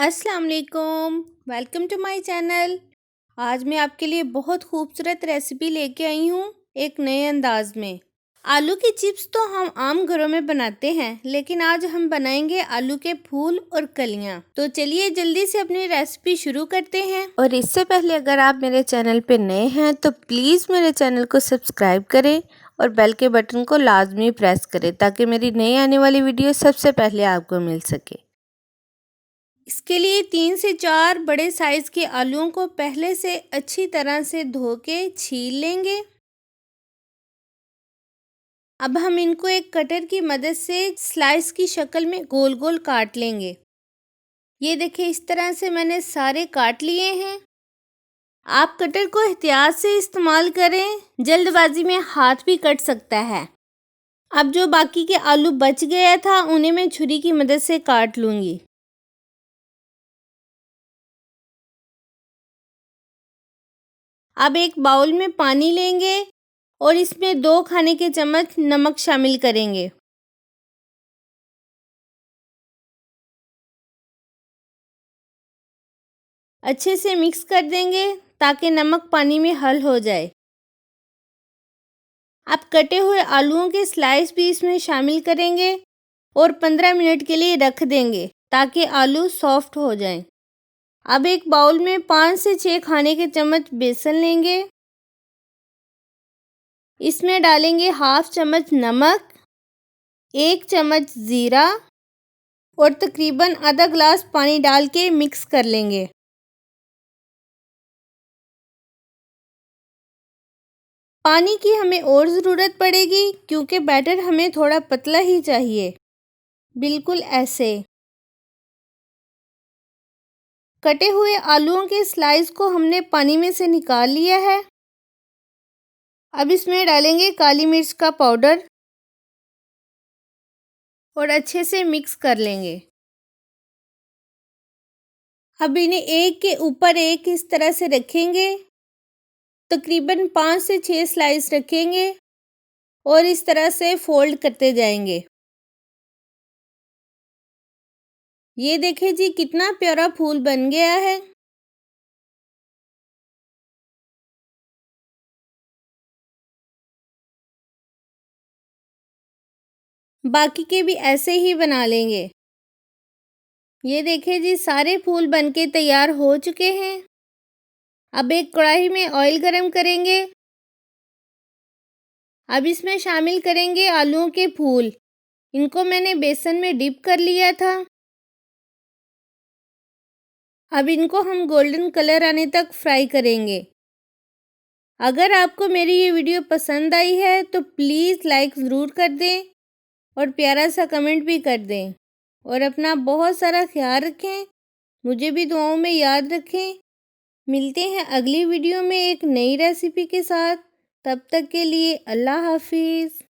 अस्सलाम वालेकुम, welcome to my channel. आज मैं आपके लिए बहुत खूबसूरत रेसिपी लेके आई हूँ एक नए अंदाज में। आलू की चिप्स तो हम आम घरों में बनाते हैं, लेकिन आज हम बनाएंगे आलू के फूल और कलियाँ। तो चलिए जल्दी से अपनी रेसिपी शुरू करते हैं। और इससे पहले अगर आप मेरे चैनल पे नए हैं तो प्लीज़ मेरे चैनल को सब्सक्राइब करें और बेल के बटन को लाजमी प्रेस करें ताकि मेरी नई आने वाली वीडियो सबसे पहले आपको मिल सके। इसके लिए 3 से 4 बड़े साइज़ के आलूओं को पहले से अच्छी तरह से धो के छील लेंगे। अब हम इनको एक कटर की मदद से स्लाइस की शक्ल में गोल गोल काट लेंगे। ये देखिए, इस तरह से मैंने सारे काट लिए हैं। आप कटर को एहतियात से इस्तेमाल करें, जल्दबाजी में हाथ भी कट सकता है। अब जो बाकी के आलू बच गया था उन्हें मैं छुरी की मदद से काट लूँगी। अब एक बाउल में पानी लेंगे और इसमें 2 खाने के चम्मच नमक शामिल करेंगे। अच्छे से मिक्स कर देंगे ताकि नमक पानी में हल हो जाए। अब कटे हुए आलूओं के स्लाइस भी इसमें शामिल करेंगे और 15 मिनट के लिए रख देंगे ताकि आलू सॉफ्ट हो जाएं। अब एक बाउल में 5 से 6 खाने के चम्मच बेसन लेंगे। इसमें डालेंगे हाफ चम्मच नमक, 1 चम्मच ज़ीरा और तकरीबन आधा ग्लास पानी डाल के मिक्स कर लेंगे। पानी की हमें और ज़रूरत पड़ेगी क्योंकि बैटर हमें थोड़ा पतला ही चाहिए, बिल्कुल ऐसे। कटे हुए आलूओं के स्लाइस को हमने पानी में से निकाल लिया है। अब इसमें डालेंगे काली मिर्च का पाउडर और अच्छे से मिक्स कर लेंगे। अब इन्हें एक के ऊपर एक इस तरह से रखेंगे। तकरीबन 5 से 6 स्लाइस रखेंगे और इस तरह से फोल्ड करते जाएंगे। ये देखिए जी, कितना प्यारा फूल बन गया है। बाकी के भी ऐसे ही बना लेंगे। ये देखिए जी, सारे फूल बनके तैयार हो चुके हैं। अब एक कढ़ाई में ऑयल गरम करेंगे। अब इसमें शामिल करेंगे आलूओं के फूल। इनको मैंने बेसन में डिप कर लिया था। अब इनको हम गोल्डन कलर आने तक फ्राई करेंगे। अगर आपको मेरी ये वीडियो पसंद आई है तो प्लीज़ लाइक ज़रूर कर दें और प्यारा सा कमेंट भी कर दें। और अपना बहुत सारा ख्याल रखें, मुझे भी दुआओं में याद रखें। मिलते हैं अगली वीडियो में एक नई रेसिपी के साथ। तब तक के लिए अल्लाह हाफिज़।